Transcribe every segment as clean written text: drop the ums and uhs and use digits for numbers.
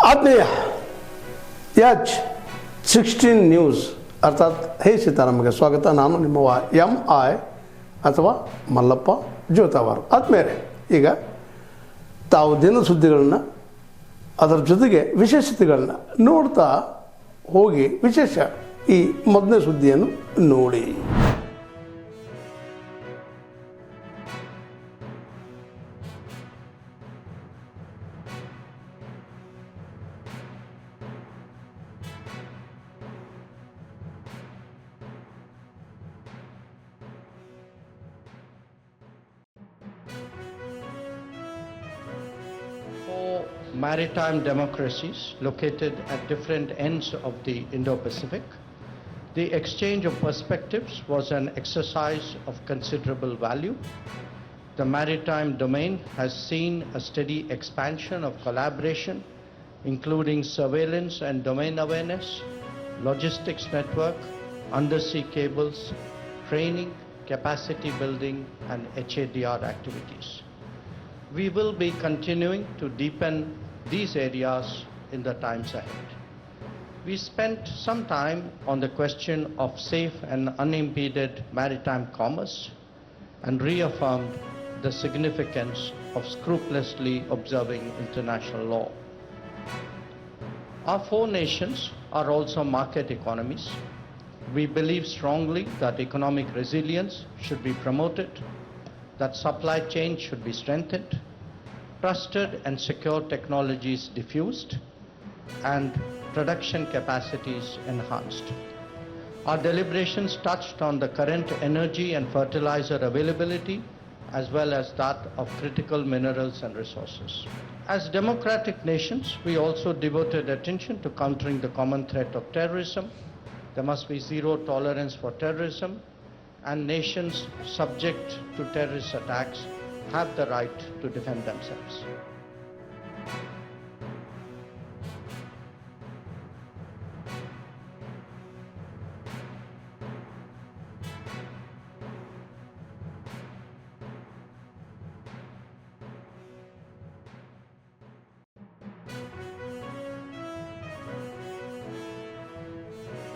ಆತ್ಮೀಯ H16 news ಅರ್ಥಾತ್ ಹೇ ಸೀತಾರಾಮಗೆ ಸ್ವಾಗತ. ನಾನು ನಿಮ್ಮವ MI ಅಥವಾ ಮಲ್ಲಪ್ಪ ಜೋತಾವಾರ್. ಆದ್ಮೇಲೆ ಈಗ ತಾವು ದಿನ ಸುದ್ದಿಗಳನ್ನ ಅದರ ಜೊತೆಗೆ ವಿಶೇಷತೆಗಳನ್ನ ನೋಡ್ತಾ ಹೋಗಿ ವಿಶೇಷ ಈ ಮೊದಲನೇ ಸುದ್ದಿಯನ್ನು ನೋಡಿ. Maritime democracies located at different ends of the Indo-Pacific. The exchange of perspectives was an exercise of considerable value. The maritime domain has seen a steady expansion of collaboration, including surveillance and domain awareness, logistics network, undersea cables, training, capacity building, and HADR activities. We will be continuing to deepen these areas in the times ahead. We spent some time on the question of safe and unimpeded maritime commerce and reaffirmed the significance of scrupulously observing international law. Our four nations are also market economies. We believe strongly that economic resilience should be promoted, that supply chain should be strengthened, trusted and secure technologies diffused, and production capacities enhanced. Our deliberations touched on the current energy and fertilizer availability, as well as that of critical minerals and resources. As democratic nations, we also devoted attention to countering the common threat of terrorism. There must be zero tolerance for terrorism, and nations subject to terrorist attacks have the right to defend themselves.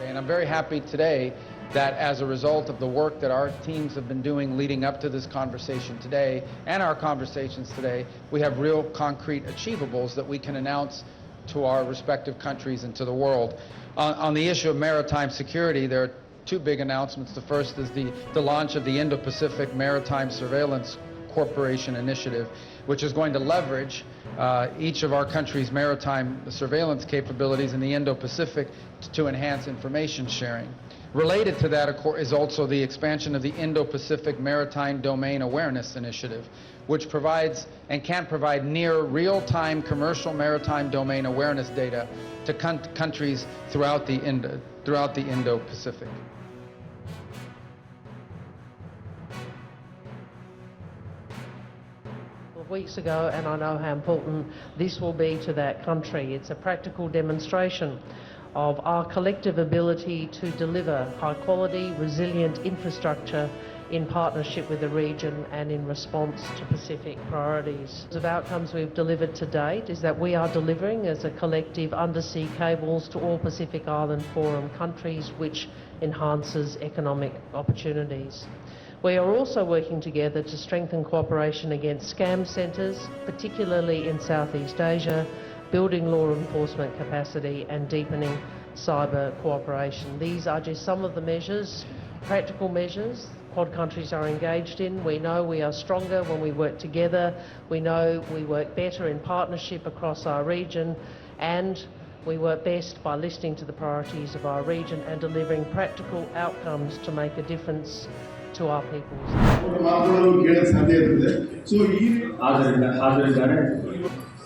And I'm very happy today that as a result of the work that our teams have been doing leading up to this conversation today and our conversations today, we have real concrete achievables that we can announce to our respective countries and to the world. On the issue of maritime security, there are two big announcements. The first is the launch of the Indo-Pacific Maritime Surveillance Corporation Initiative, which is going to leverage each of our countries' maritime surveillance capabilities in the Indo-Pacific to enhance information sharing. Related to that, of course, is also the expansion of the Indo-Pacific Maritime Domain Awareness Initiative, which provides and can provide near real-time commercial maritime domain awareness data to countries throughout the Indo-Pacific. Weeks ago, and I know how important this will be to that country. It's a practical demonstration of our collective ability to deliver high-quality, resilient infrastructure in partnership with the region and in response to Pacific priorities. The outcomes we've delivered to date is that we are delivering as a collective undersea cables to all Pacific Island Forum countries, which enhances economic opportunities. We are also working together to strengthen cooperation against scam centres, particularly in Southeast Asia, building law enforcement capacity and deepening cyber cooperation. These are just some of the measures, practical measures, Quad countries are engaged in. We know we are stronger when we work together. We know we work better in partnership across our region, and we work best by listening to the priorities of our region and delivering practical outcomes to make a difference to our peoples.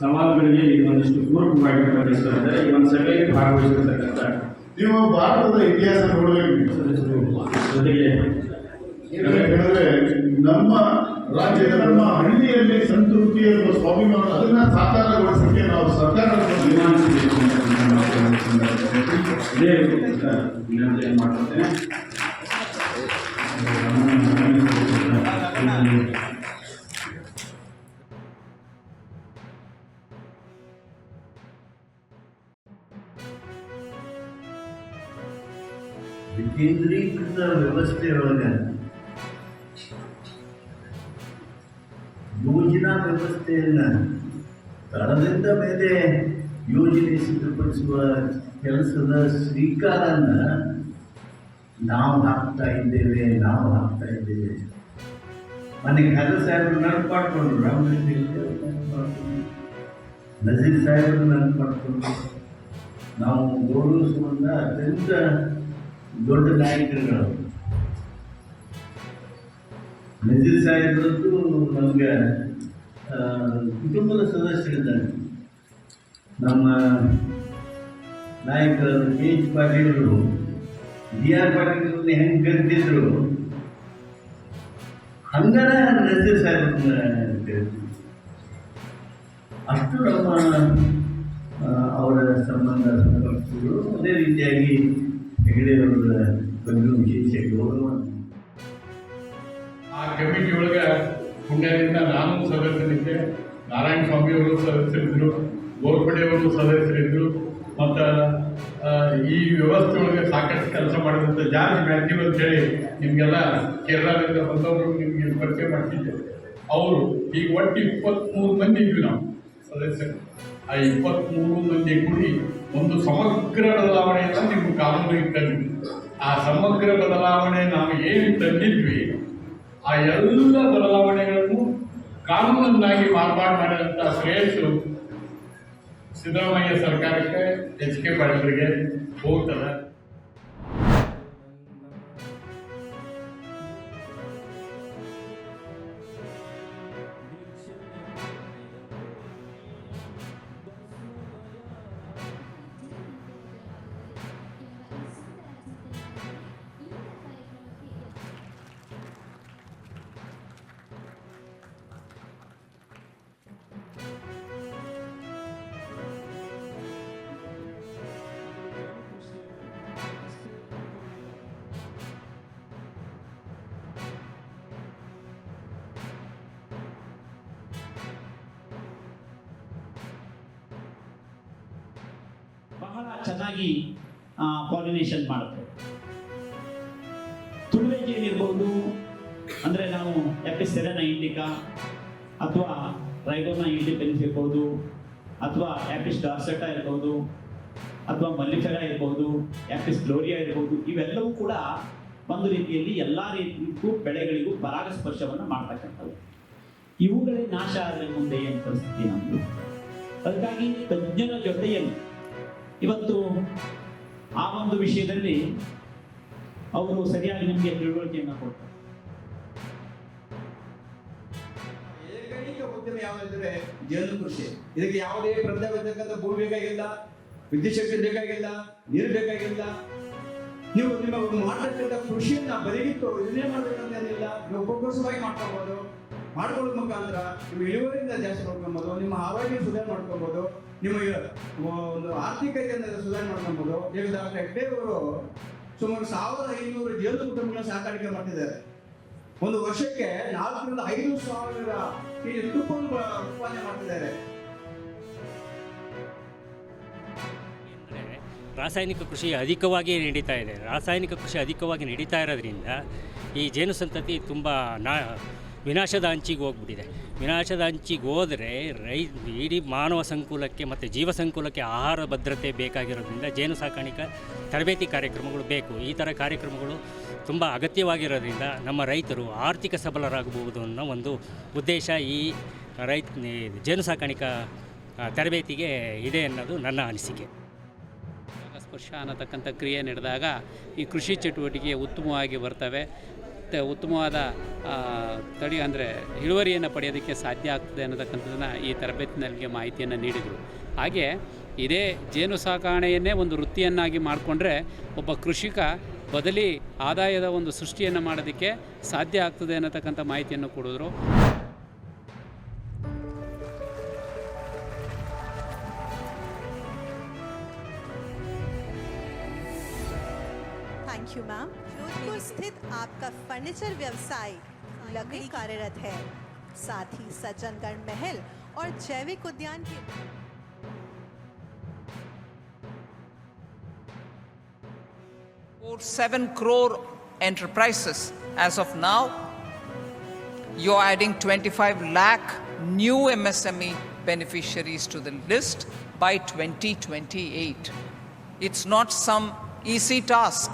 ಸವಾಲುಗಳಿಗೆ ಒಂದಿಷ್ಟು ಪೂರಕವಾಗಿ ಪ್ರಕಟಿಸುತ್ತಾರೆ. ಈ ಒಂದು ಸಭೆಯಲ್ಲಿ ಭಾಗವಹಿಸಿರ್ತಕ್ಕಂಥ ನೀವು ಭಾರತದ ಇತಿಹಾಸ ನೋಡಬೇಕು. ಜೊತೆಗೆ ಹೇಳಿದ್ರೆ ನಮ್ಮ ರಾಜ್ಯದ ನಮ್ಮ ಹಳ್ಳಿಯಲ್ಲಿ ಸಂತೃಪ್ತಿ ಅಥವಾ ಸ್ವಾಭಿಮಾನ ಅದನ್ನ ಸಾಕಾರಗೊಳಿಸಲಿಕ್ಕೆ ನಾವು ಸರ್ಕಾರ ಇದೇ ವಿನಂತಿಯನ್ನು ಮಾಡ್ತೇನೆ. ವಿಕೇಂದ್ರೀಕೃತ ವ್ಯವಸ್ಥೆಯೊಳಗೆ ಯೋಜನಾ ವ್ಯವಸ್ಥೆಯನ್ನು ತಳದಿಂದ ಮೇಲೆ ಯೋಜನೆ ಸಿದ್ಧಪಡಿಸುವ ಕೆಲಸದ ಶ್ರೀಕಾರನ ನಾವು ಹಾಕ್ತಾ ಇದ್ದೇವೆ. ಮನೆಗೆ ಹರ ಸಾಹೇಬರು ನೆನಪು ಮಾಡಿಕೊಂಡ್ರು, ನಜೀರ್ ಸಾಹೇಬರು ನೆನಪು ಮಾಡಿಕೊಂಡ್ರು. ನಾವು ಗೌರವಿಸುವಂಥ ಅತ್ಯಂತ ದೊಡ್ಡ ನಾಯಕರುಗಳು. ನಜೀರ್ ಸಾಹೇಬರದ್ದು ನಮಗೆ ಕುಟುಂಬದ ಸದಸ್ಯರಿದ್ದಾರೆ. ನಮ್ಮ ನಾಯಕರು KH ಪಾಟೀಲರು DR ಪಾಟೀಲರನ್ನ ಹೆಂಗೆ ಕರೆದಿದ್ರು ಹಂಗನ ನಜೀರ್ ಸಾಹೇಬ್ರನ್ನ ಕರೆದಿದ್ರು. ಅಷ್ಟು ನಮ್ಮ ಅವರ ಸಂಬಂಧ ಸಂಪರ್ಕಗಳು. ಅದೇ ರೀತಿಯಾಗಿ ಹೆಗಡೆಯವರ ಬಗ್ಗೆ ವಿಶೇಷ ಗೌರವ. ಆ ಕಮಿಟಿ ಒಳಗೆ ಪುಣ್ಯದಿಂದ ನಾನು ಸದಸ್ಯರಿದ್ದೆ, ನಾರಾಯಣ ಸ್ವಾಮಿಯವರು ಸದಸ್ಯರಿದ್ದರು, ಗೋರ್ಪಡೆಯವರು ಸದಸ್ಯರಿದ್ದರು, ಮತ್ತು ಈ ವ್ಯವಸ್ಥೆ ಒಳಗೆ ಸಾಕಷ್ಟು ಕೆಲಸ ಮಾಡಿದಂಥ ಜಾರ್ಜ್ ಮ್ಯಾಥ್ಯೂ ಅಂತೇಳಿ ನಿಮಗೆಲ್ಲ ಕೇರಳದಿಂದ ಬಂದವರು ನಿಮಗೆ ಪರಿಚಯ ಮಾಡ್ತಿದ್ದೆ. ಅವರು ಈಗ ಒಟ್ಟು 23 ಮಂದಿ ಇದ್ವಿ ನಾವು ಸದಸ್ಯರು. ಆ 23 ಮಂದಿ ಕೂಡಿ ಒಂದು ಸಮಗ್ರ ಬದಲಾವಣೆಯನ್ನು ನಿಮ್ಮ ಕಾನೂನಿಗೆ ತಂದಿದ್ವಿ. ಆ ಸಮಗ್ರ ಬದಲಾವಣೆ ನಾವು ಏನು ತಂದಿದ್ವಿ ಆ ಎಲ್ಲ ಬದಲಾವಣೆಗಳನ್ನು ಕಾನೂನನ್ನಾಗಿ ಮಾರ್ಪಾಡು ಮಾಡಿದಂಥ ಶ್ರೇಯಸ್ಸು ಸಿದ್ದರಾಮಯ್ಯ ಸರ್ಕಾರಕ್ಕೆ, HK ಪಾಟೀಲರಿಗೆ ಹೋಗ್ತದೆ. ಬಹಳ ಚೆನ್ನಾಗಿ ಪಾಲಿನೇಷನ್ ಮಾಡುತ್ತೆ. ತುಳುವೆ ಜೇನು ಇರ್ಬೋದು, ಅಂದರೆ ನಾವು ಎಪಿಸ್ ಸೆರೆನಾ ಇಂಡಿಕಾ ಅಥವಾ ರೈಗೋನಾ ಇಂಡಿಪೆನ್ಸ್ ಇರ್ಬೋದು, ಅಥವಾ ಆ್ಯಪಿಸ್ ಡಾರ್ಸೆಟಾ ಇರ್ಬೋದು, ಅಥವಾ ಮಲ್ಲಿಫೆರಾ ಇರ್ಬೋದು, ಆ್ಯಪಿಸ್ ಗ್ಲೋರಿಯಾ ಇರ್ಬೋದು. ಇವೆಲ್ಲವೂ ಕೂಡ ಒಂದು ರೀತಿಯಲ್ಲಿ ಎಲ್ಲ ರೀತಿಗೂ ಬೆಳೆಗಳಿಗೂ ಪರಾಗಸ್ಪರ್ಶವನ್ನು ಮಾಡ್ತಕ್ಕಂಥವು. ಇವುಗಳೇ ನಾಶ ಆದರೆ ಮುಂದೆ ಏನು ಪರಿಸ್ಥಿತಿ ನಮ್ಮದು? ಅದಕ್ಕಾಗಿ ತಜ್ಞರ ಜೊತೆಯಲ್ಲಿ ಇವತ್ತು ಆ ಒಂದು ವಿಷಯದಲ್ಲಿ ಅವರು ಸರಿಯಾಗಿ ನಿಮಗೆ ತಿಳುವಳಿಕೆಯನ್ನು ಕೊಡ್ತಾರೆ. ಏಕೈಕ ಉದ್ಯಮ ಯಾವುದಂದ್ರೆ ಜೇನು ಕೃಷಿ. ಇದಕ್ಕೆ ಯಾವುದೇ ಪ್ರಬಂಧವಿರ್ತಕ್ಕಂಥ ಭೂಮಿ ಬೇಕಾಗಿಲ್ಲ, ವಿದ್ಯುತ್ ಶಕ್ತಿ ಬೇಕಾಗಿಲ್ಲ, ನೀರು ಬೇಕಾಗಿಲ್ಲ. ನೀವು ನಿಮ್ಮ ಮಾಡತಕ್ಕಂಥ ಕೃಷಿಯನ್ನ ಬದಿಗಿಟ್ಟು ಇದನ್ನೇ ಮಾಡ್ಬೇಕಂತ ಏನಿಲ್ಲ. ನೀವು ಫೋಕಸ್ವಾಗಿ ಮಾಡ್ಕೊಬೋದು. ಮಾಡ್ಕೊಳ್ಳೋದ್ ಮುಖಾಂತರ ನಿಮ್ಮ ಇಳುವರಿಯಿಂದ ಜಾಸ್ತಿ ಮಾಡ್ಕೊಬೋದು, ನಿಮ್ಮ ಆರೋಗ್ಯ ಸುಧಾರಣೆ ಮಾಡ್ಕೊಬೋದು, ನಿಮ್ಮ ಒಂದು ಆರ್ಥಿಕತೆಯನ್ನು ಸುಧಾರಣೆ ಮಾಡ್ಕೊಬೋದು. ಈಗ ಡಾಕ್ಟರ್ ಹೆಗ್ಡೆ ಅವರು ಸುಮಾರು 1500 ಜೇನು ಕುಟುಂಬಗಳನ್ನ ಸಾಕಾಣಿಕೆ ಮಾಡ್ತಿದ್ದಾರೆ. ಒಂದು ವರ್ಷಕ್ಕೆ 4 ರಿಂದ 5 ಸಾವಿರ ಕೆಜಿ ತುಪ್ಪವನ್ನು ಉತ್ಪಾದನೆ ಮಾಡ್ತಿದ್ದಾರೆ. ರಾಸಾಯನಿಕ ಕೃಷಿ ಅಧಿಕವಾಗಿ ನಡೀತಾ ಇದೆ. ರಾಸಾಯನಿಕ ಕೃಷಿ ಅಧಿಕವಾಗಿ ನಡೀತಾ ಇರೋದ್ರಿಂದ ಈ ಜೇನು ಸಂತತಿ ತುಂಬ ವಿನಾಶದ ಅಂಚಿಗೆ ಹೋಗ್ಬಿಟ್ಟಿದೆ. ವಿನಾಶದ ಅಂಚಿಗೆ ಹೋದರೆ ಇಡೀ ಮಾನವ ಸಂಕುಲಕ್ಕೆ ಮತ್ತು ಜೀವ ಸಂಕುಲಕ್ಕೆ ಆಹಾರ ಭದ್ರತೆ ಬೇಕಾಗಿರೋದ್ರಿಂದ ಜೇನು ಸಾಕಾಣಿಕೆ ತರಬೇತಿ ಕಾರ್ಯಕ್ರಮಗಳು ಬೇಕು. ಈ ಥರ ಕಾರ್ಯಕ್ರಮಗಳು ತುಂಬ ಅಗತ್ಯವಾಗಿರೋದ್ರಿಂದ ನಮ್ಮ ರೈತರು ಆರ್ಥಿಕ ಸಬಲರಾಗಬಹುದು ಅನ್ನೋ ಒಂದು ಉದ್ದೇಶ ಈ ಜೇನು ಸಾಕಾಣಿಕಾ ತರಬೇತಿಗೆ ಇದೆ ಅನ್ನೋದು ನನ್ನ ಅನಿಸಿಕೆ. ಸ್ಪರ್ಶ ಅನ್ನತಕ್ಕಂಥ ಕ್ರಿಯೆ ನಡೆದಾಗ ಈ ಕೃಷಿ ಚಟುವಟಿಕೆ ಉತ್ತಮವಾಗಿ ಬರ್ತವೆ. ಉತ್ತಮವಾದ ತಳಿ ಅಂದರೆ ಇಳುವರಿಯನ್ನು ಪಡೆಯೋದಕ್ಕೆ ಸಾಧ್ಯ ಆಗ್ತದೆ ಅನ್ನತಕ್ಕಂಥದ್ದನ್ನು ಈ ತರಬೇತಿನಲ್ಲಿ ಮಾಹಿತಿಯನ್ನು ನೀಡಿದರು. ಹಾಗೆ ಇದೇ ಜೇನು ಸಾಕಾಣೆಯನ್ನೇ ಒಂದು ವೃತ್ತಿಯನ್ನಾಗಿ ಮಾಡಿಕೊಂಡ್ರೆ ಒಬ್ಬ ಕೃಷಿಕ ಬದಲಿ ಆದಾಯದ ಒಂದು ಸೃಷ್ಟಿಯನ್ನು ಮಾಡೋದಕ್ಕೆ ಸಾಧ್ಯ ಆಗ್ತದೆ ಅನ್ನತಕ್ಕಂಥ ಮಾಹಿತಿಯನ್ನು ಕೊಡಿದ್ರು. Thank you ma'am. जोधपुर स्थित आपका फर्नीचर व्यवसाय लकड़ी कार्यरत है, साथ ही सज्जनगढ़ महल और जैविक उद्यान के 7 crore enterprises. As of now, you're adding 25 lakh new MSME beneficiaries to the list by 2028. It's not some easy task,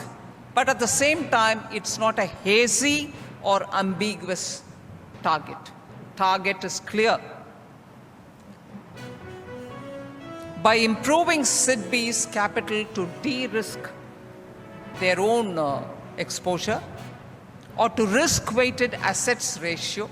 but at the same time, it's not a hazy or ambiguous target. Target is clear. By improving SIDBI's capital to de-risk their own exposure or to risk-weighted assets ratio,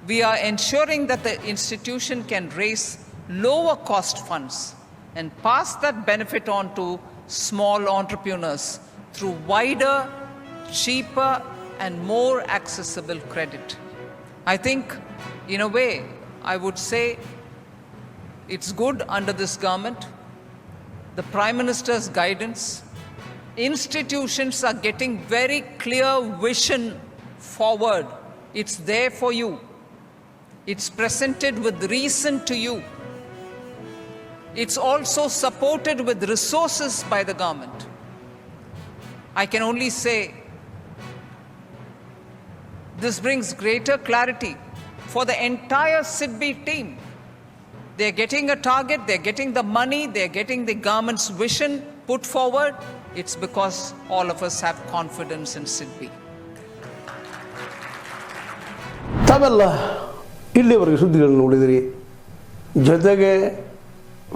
we are ensuring that the institution can raise lower cost funds and pass that benefit on to small entrepreneurs through wider, cheaper, and more accessible credit. I think, in a way, I would say it's good under this government, the Prime Minister's guidance. Institutions are getting very clear vision forward. It's there for you. It's presented with reason to you. It's also supported with resources by the government. I can only say this brings greater clarity for the entire SIDBI team. They're getting a target, they're getting the money, they're getting the government's vision put forward. It's because all of us have confidence in SIDBI. ತಾವೆಲ್ಲ ಇಲ್ಲಿವರೆಗೆ ಸುದ್ದಿಗಳನ್ನು ನೋಡಿದಿರಿ, ಜೊತೆಗೆ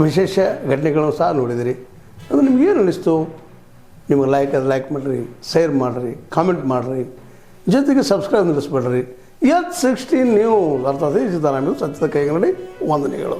ವಿಶೇಷ ಘಟನೆಗಳನ್ನು ಸಹ ನೋಡಿದಿರಿ. ಅದು ನಿಮಗೇನು ಅನ್ನಿಸ್ತು? ನಿಮಗೆ ಲೈಕ್ ಮಾಡಿರಿ, ಶೇರ್ ಮಾಡಿರಿ, ಕಾಮೆಂಟ್ ಮಾಡಿರಿ, ಜೊತೆಗೆ ಸಬ್ಸ್ಕ್ರೈಬ್ ನಿಲ್ಲಿಸ್ಬೇಡ್ರಿ. H16 ನ್ಯೂಸ್ ಅರ್ಥಾತ್ ಸಿದ್ದರಾಮಯ್ಯ ಸತ್ಯದ ಕೈಗನ್ನಡಿ ವಂದನೆಗಳು.